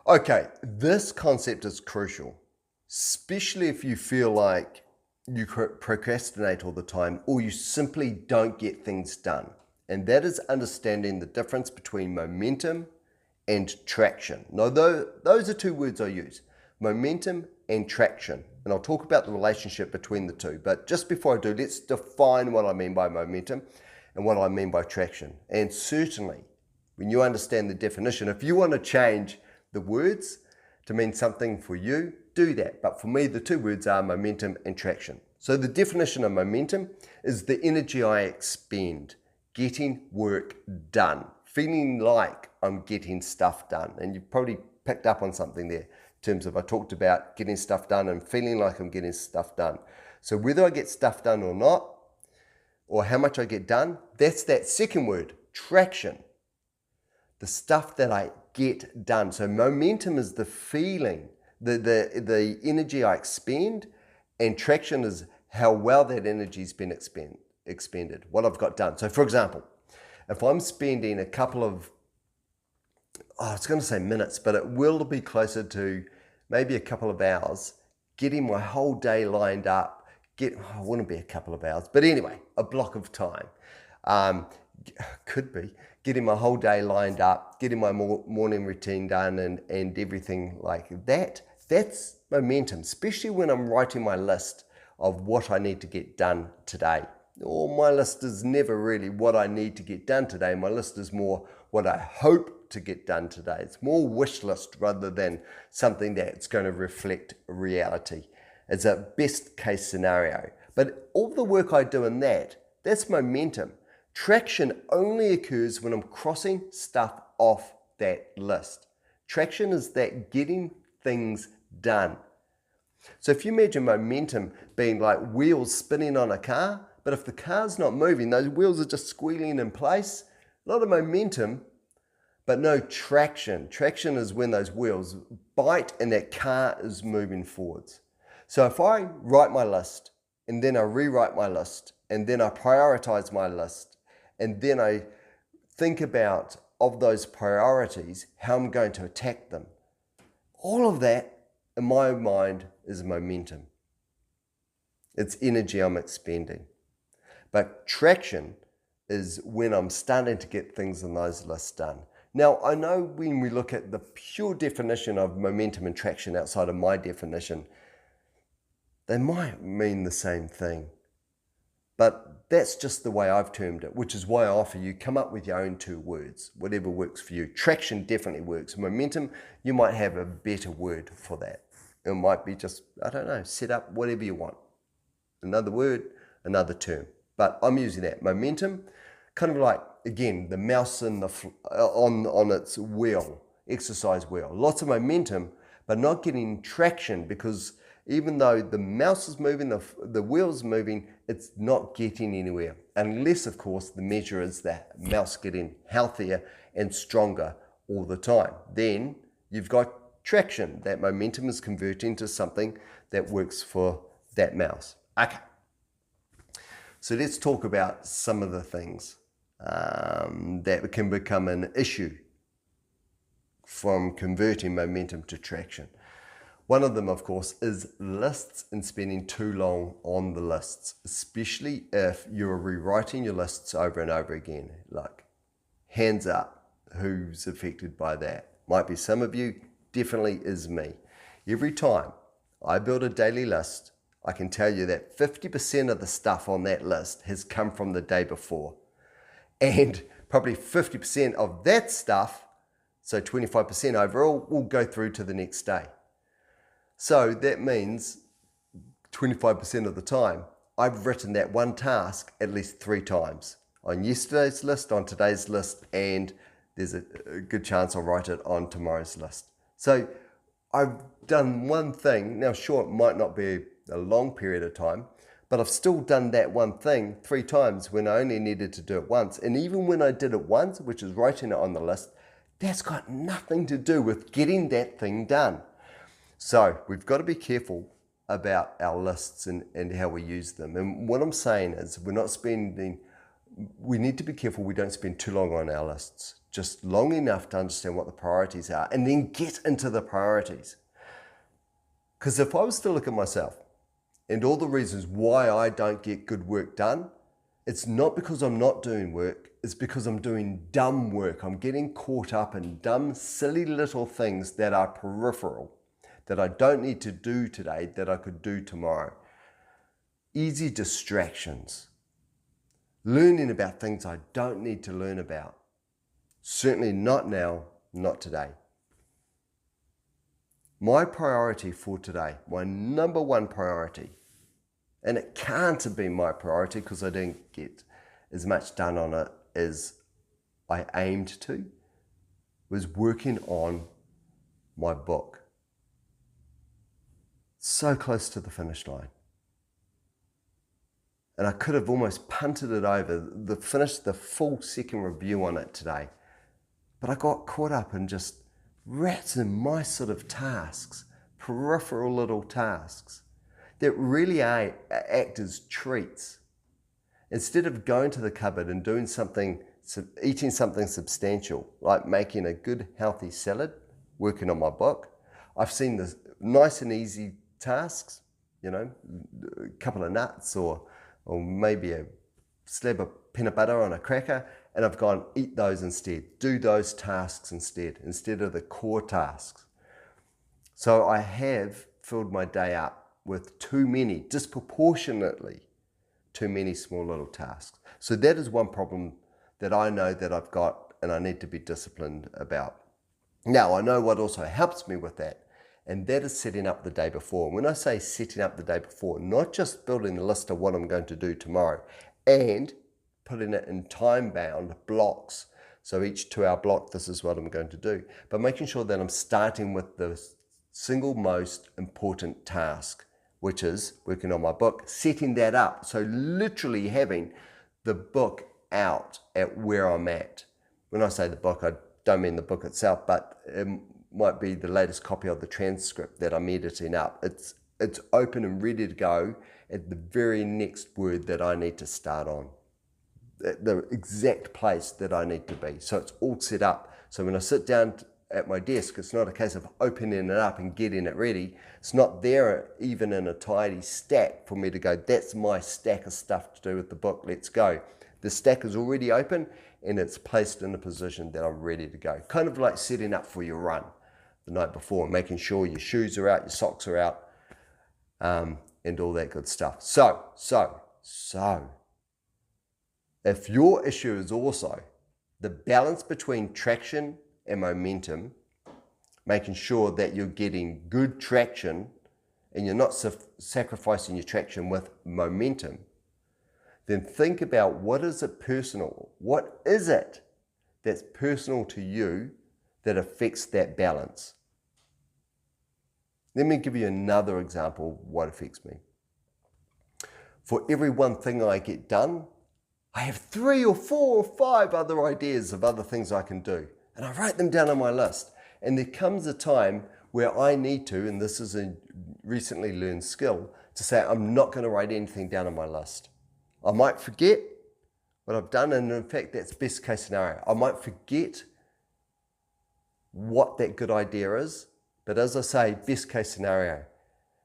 Okay, this concept is crucial, especially if you feel like you procrastinate all the time or you simply don't get things done. And that is understanding the difference between momentum and traction. Now, those are two words I use, momentum and traction. And I'll talk about the relationship between the two. But just before I do, let's define what I mean by momentum and what I mean by traction. And certainly, when you understand the definition, if you want to change the words to mean something for you, do that. But for me, the two words are momentum and traction. So the definition of momentum is the energy I expend getting work done, feeling like I'm getting stuff done. And you've probably picked up on something there in terms of I talked about getting stuff done and feeling like I'm getting stuff done. So whether I get stuff done or not, or how much I get done, that's that second word, traction. The stuff that I get done. So momentum is the feeling, the energy I expend, and traction is how well that energy's been expended, what I've got done. So for example, if I'm spending a couple of, I was going to say minutes, but it will be closer to maybe a couple of hours, getting my whole day lined up, it wouldn't be a couple of hours, but anyway, a block of time. Could be getting my whole day lined up, getting my morning routine done and everything like that. That's momentum, especially when I'm writing my list of what I need to get done today. Or my list is never really what I need to get done today. My list is more what I hope to get done today. It's more wish list rather than something that's going to reflect reality. It's a best case scenario. But all the work I do in that's momentum. Traction only occurs when I'm crossing stuff off that list. Traction is that getting things done. So if you imagine momentum being like wheels spinning on a car, but if the car's not moving, those wheels are just squealing in place, a lot of momentum, but no traction. Traction is when those wheels bite and that car is moving forwards. So if I write my list and then I rewrite my list and then I prioritize my list and then I think about of those priorities, how I'm going to attack them. All of that in my mind is momentum. It's energy I'm expending. But traction is when I'm starting to get things in those lists done. Now, I know when we look at the pure definition of momentum and traction outside of my definition, they might mean the same thing. But that's just the way I've termed it, which is why I offer you come up with your own two words, whatever works for you. Traction definitely works. Momentum, you might have a better word for that. It might be just, I don't know, set up whatever you want. Another word, another term. But I'm using that. Momentum, kind of like, again, the mouse in on its wheel, exercise wheel. Lots of momentum, but not getting traction because even though the mouse is moving, the wheel's moving, it's not getting anywhere. Unless, of course, the measure is the mouse getting healthier and stronger all the time. Then you've got traction. That momentum is converting to something that works for that mouse. Okay. So let's talk about some of the things that can become an issue from converting momentum to traction. One of them, of course, is lists and spending too long on the lists, especially if you're rewriting your lists over and over again. Like, hands up, who's affected by that? Might be some of you, definitely is me. Every time I build a daily list, I can tell you that 50% of the stuff on that list has come from the day before. And probably 50% of that stuff, so 25% overall, will go through to the next day. So that means 25% of the time, I've written that one task at least 3 times. On yesterday's list, on today's list, and there's a good chance I'll write it on tomorrow's list. So I've done one thing. Now, sure, it might not be a long period of time, but I've still done that one thing 3 times when I only needed to do it once. And even when I did it once, which is writing it on the list, that's got nothing to do with getting that thing done. So we've got to be careful about our lists and how we use them. And what I'm saying is we need to be careful we don't spend too long on our lists. just long enough to understand what the priorities are and then get into the priorities. Because if I was to look at myself and all the reasons why I don't get good work done, it's not because I'm not doing work, it's because I'm doing dumb work. I'm getting caught up in dumb, silly little things that are peripheral, that I don't need to do today, that I could do tomorrow. Easy distractions. Learning about things I don't need to learn about. Certainly not now, not today. My priority for today, my number one priority, and it can't have been my priority because I didn't get as much done on it as I aimed to, was working on my book. So close to the finish line. And I could have almost punted it over, finished the full second review on it today. But I got caught up in just rats and mice sort of tasks, peripheral little tasks that really act as treats. Instead of going to the cupboard and doing something, eating something substantial, like making a good healthy salad, working on my book, I've seen the nice and easy tasks, a couple of nuts or maybe a slab of peanut butter on a cracker, and I've gone, eat those instead. Do those tasks instead of the core tasks. So I have filled my day up with too many, disproportionately too many small little tasks. So that is one problem that I know that I've got and I need to be disciplined about. Now, I know what also helps me with that, and that is setting up the day before. And when I say setting up the day before, not just building a list of what I'm going to do tomorrow and putting it in time-bound blocks. So each 2-hour block, this is what I'm going to do. But making sure that I'm starting with the single most important task, which is working on my book, setting that up. So literally having the book out at where I'm at. When I say the book, I don't mean the book itself, but it might be the latest copy of the transcript that I'm editing up. It's open and ready to go at the very next word that I need to start on. The exact place that I need to be. So it's all set up. So when I sit down at my desk, it's not a case of opening it up and getting it ready. It's not there even in a tidy stack for me to go, that's my stack of stuff to do with the book, let's go. The stack is already open and it's placed in a position that I'm ready to go. Kind of like setting up for your run the night before, making sure your shoes are out, your socks are out, and all that good stuff. So, if your issue is also the balance between traction and momentum, making sure that you're getting good traction and you're not sacrificing your traction with momentum, then think about what is it that's personal to you that affects that balance. Let me give you another example of what affects me. For every one thing I get done, I have 3 or 4 or 5 other ideas of other things I can do. And I write them down on my list. And there comes a time where I need to, and this is a recently learned skill, to say I'm not going to write anything down on my list. I might forget what I've done, and in fact, that's best case scenario. I might forget what that good idea is, but as I say, best case scenario,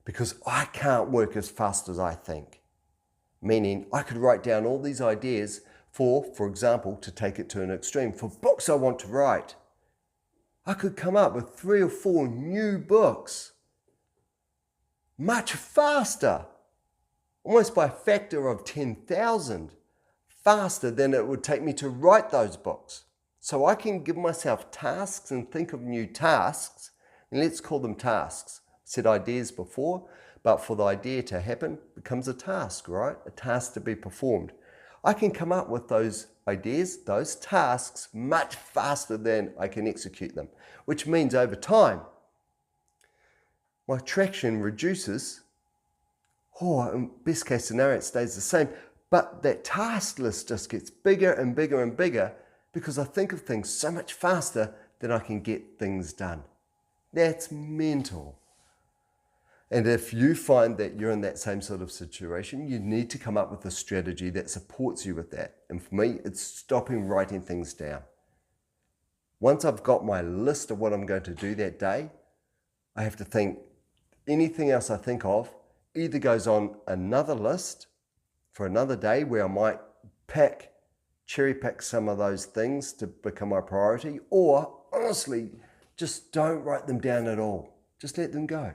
because I can't work as fast as I think. Meaning I could write down all these ideas for example, to take it to an extreme, for books I want to write. I could come up with 3 or 4 new books much faster, almost by a factor of 10,000, faster than it would take me to write those books. So I can give myself tasks and think of new tasks, and let's call them tasks. I said ideas before, but for the idea to happen, it becomes a task, right? A task to be performed. I can come up with those ideas, those tasks, much faster than I can execute them, which means over time, my traction reduces. In best case scenario, it stays the same, but that task list just gets bigger and bigger and bigger because I think of things so much faster than I can get things done. That's mental. And if you find that you're in that same sort of situation, you need to come up with a strategy that supports you with that. And for me, it's stopping writing things down. Once I've got my list of what I'm going to do that day, I have to think anything else I think of either goes on another list for another day where I might cherry pick some of those things to become my priority, or honestly, just don't write them down at all. Just let them go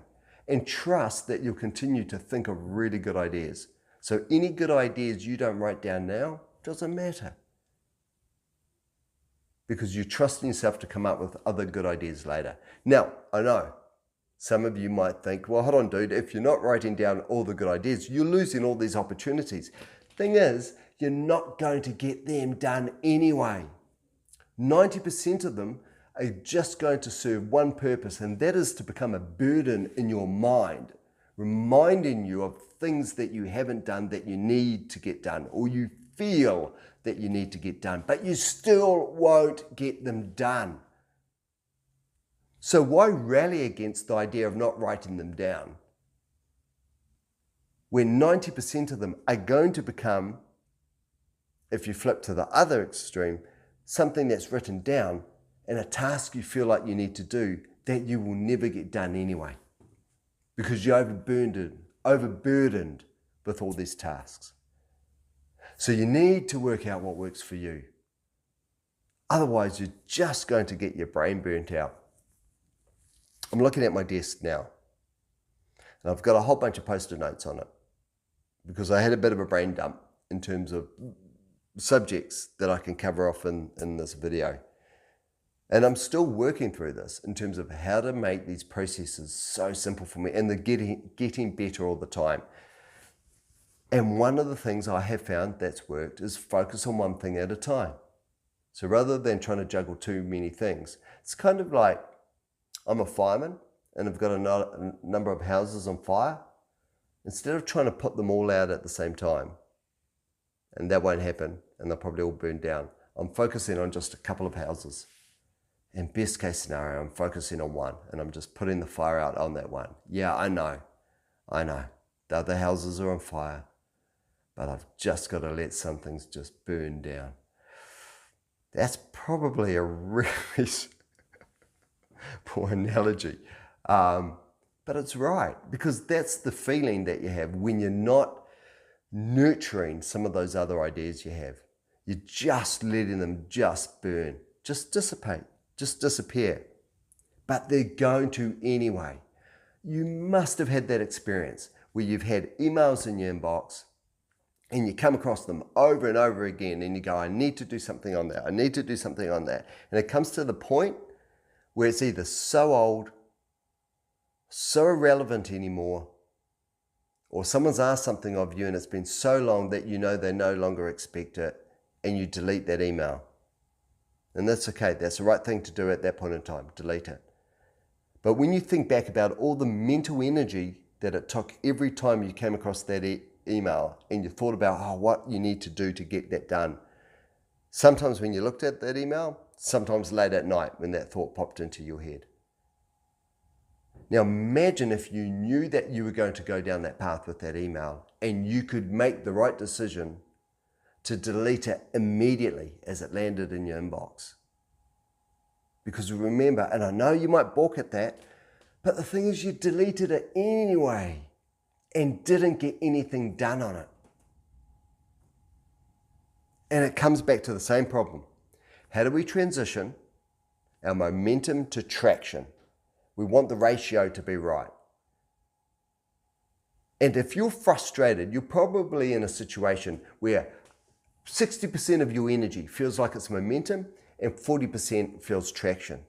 and trust that you'll continue to think of really good ideas. So any good ideas you don't write down now doesn't matter, because you're trusting yourself to come up with other good ideas later. Now, I know some of you might think, well, hold on, dude, if you're not writing down all the good ideas, you're losing all these opportunities. Thing is, you're not going to get them done anyway. 90% of them are just going to serve one purpose, and that is to become a burden in your mind, reminding you of things that you haven't done that you need to get done, or you feel that you need to get done, but you still won't get them done. So why rally against the idea of not writing them down when 90% of them are going to become, if you flip to the other extreme, something that's written down and a task you feel like you need to do that you will never get done anyway, because you're overburdened with all these tasks. So you need to work out what works for you. Otherwise, you're just going to get your brain burnt out. I'm looking at my desk now, and I've got a whole bunch of post-it notes on it because I had a bit of a brain dump in terms of subjects that I can cover off in this video. And I'm still working through this in terms of how to make these processes so simple for me, and they're getting better all the time. And one of the things I have found that's worked is focus on one thing at a time. So rather than trying to juggle too many things, it's kind of like I'm a fireman and I've got a number of houses on fire. Instead of trying to put them all out at the same time, and that won't happen and they'll probably all burn down, I'm focusing on just a couple of houses. In best case scenario, I'm focusing on one and I'm just putting the fire out on that one. Yeah, I know. The other houses are on fire, but I've just got to let some things just burn down. That's probably a really poor analogy, but it's right, because that's the feeling that you have when you're not nurturing some of those other ideas you have. You're just letting them just burn, just dissipate, just disappear. But they're going to anyway. You must have had that experience where you've had emails in your inbox and you come across them over and over again and you go, I need to do something on that. I need to do something on that. And it comes to the point where it's either so old, so irrelevant anymore, or someone's asked something of you and it's been so long that you know they no longer expect it, and you delete that email. And that's okay. That's the right thing to do at that point in time. Delete it. But when you think back about all the mental energy that it took every time you came across that email and you thought about what you need to do to get that done, sometimes when you looked at that email, sometimes late at night when that thought popped into your head. Now imagine if you knew that you were going to go down that path with that email and you could make the right decision to delete it immediately as it landed in your inbox. Because remember, and I know you might balk at that, but the thing is you deleted it anyway and didn't get anything done on it. And it comes back to the same problem. How do we transition our momentum to traction? We want the ratio to be right. And if you're frustrated, you're probably in a situation where 60% of your energy feels like it's momentum and 40% feels traction.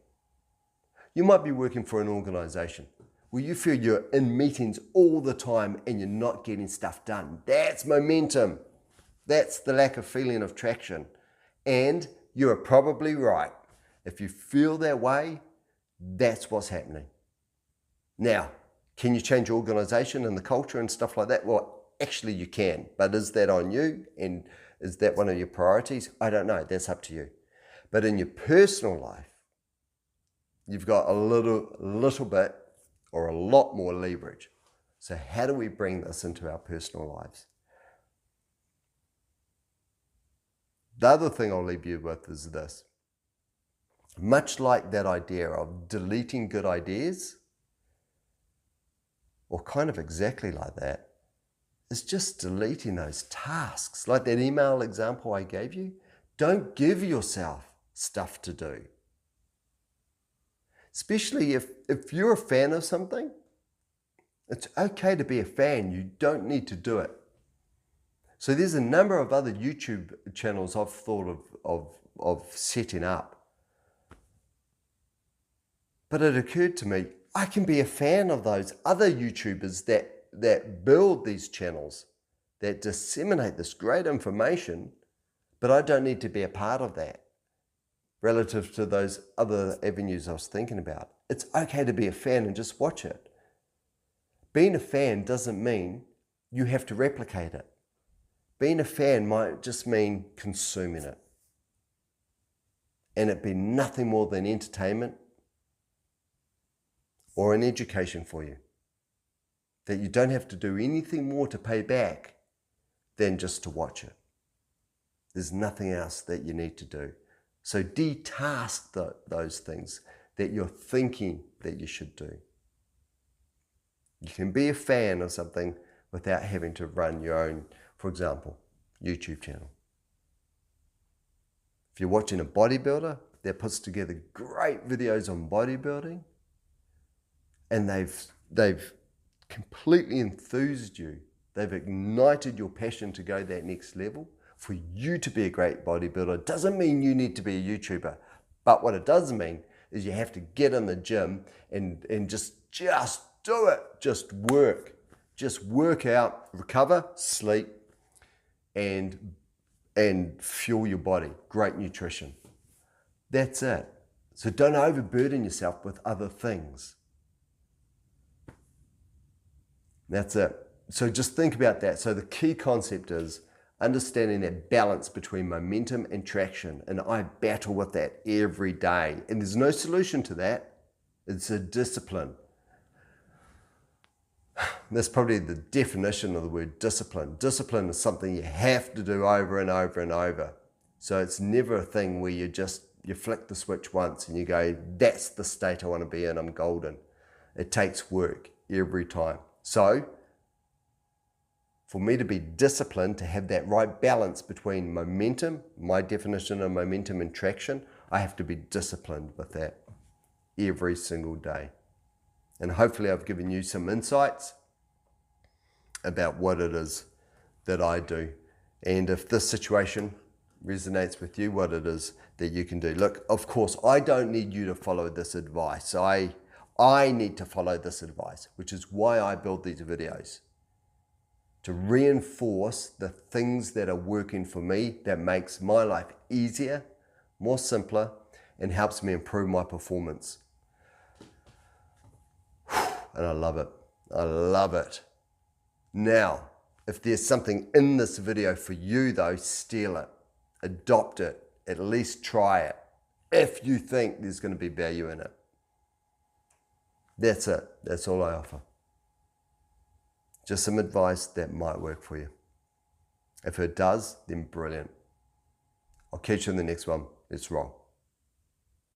You might be working for an organization where you feel you're in meetings all the time and you're not getting stuff done. That's momentum. That's the lack of feeling of traction. And you're probably right. If you feel that way, that's what's happening. Now, can you change your organization and the culture and stuff like that? Well, actually you can, but is that on you? And is that one of your priorities? I don't know. That's up to you. But in your personal life, you've got a little bit or a lot more leverage. So how do we bring this into our personal lives? The other thing I'll leave you with is this. Much like that idea of deleting good ideas, or kind of exactly like that, is just deleting those tasks. Like that email example I gave you, don't give yourself stuff to do. Especially if you're a fan of something, it's okay to be a fan. You don't need to do it. So there's a number of other YouTube channels I've thought of setting up. But it occurred to me, I can be a fan of those other YouTubers that build these channels, that disseminate this great information, but I don't need to be a part of that relative to those other avenues I was thinking about. It's okay to be a fan and just watch it. Being a fan doesn't mean you have to replicate it. Being a fan might just mean consuming it. And it be nothing more than entertainment or an education for you. That you don't have to do anything more to pay back than just to watch it. There's nothing else that you need to do. So de-task those things that you're thinking that you should do. You can be a fan of something without having to run your own, for example, YouTube channel. If you're watching a bodybuilder that puts together great videos on bodybuilding, and they've completely enthused you, they've ignited your passion to go that next level, for you to be a great bodybuilder doesn't mean you need to be a YouTuber. But what it does mean is you have to get in the gym and just do it. Just work. Just work out, recover, sleep, and fuel your body. Great nutrition. That's it. So don't overburden yourself with other things. That's it. So just think about that. So the key concept is understanding that balance between momentum and traction. And I battle with that every day. And there's no solution to that. It's a discipline. That's probably the definition of the word discipline. Discipline is something you have to do over and over and over. So it's never a thing where you flick the switch once and you go, that's the state I want to be in, I'm golden. It takes work every time. So for me to be disciplined, to have that right balance between momentum, my definition of momentum and traction, I have to be disciplined with that every single day. And hopefully I've given you some insights about what it is that I do. And if this situation resonates with you, what it is that you can do. Look, of course, I don't need you to follow this advice. I need to follow this advice, which is why I build these videos. To reinforce the things that are working for me, that makes my life easier, more simpler, and helps me improve my performance. And I love it. I love it. Now, if there's something in this video for you though, steal it, adopt it, at least try it, if you think there's going to be value in it. That's it. That's all I offer. Just some advice that might work for you. If it does, then brilliant. I'll catch you in the next one. It's Roll.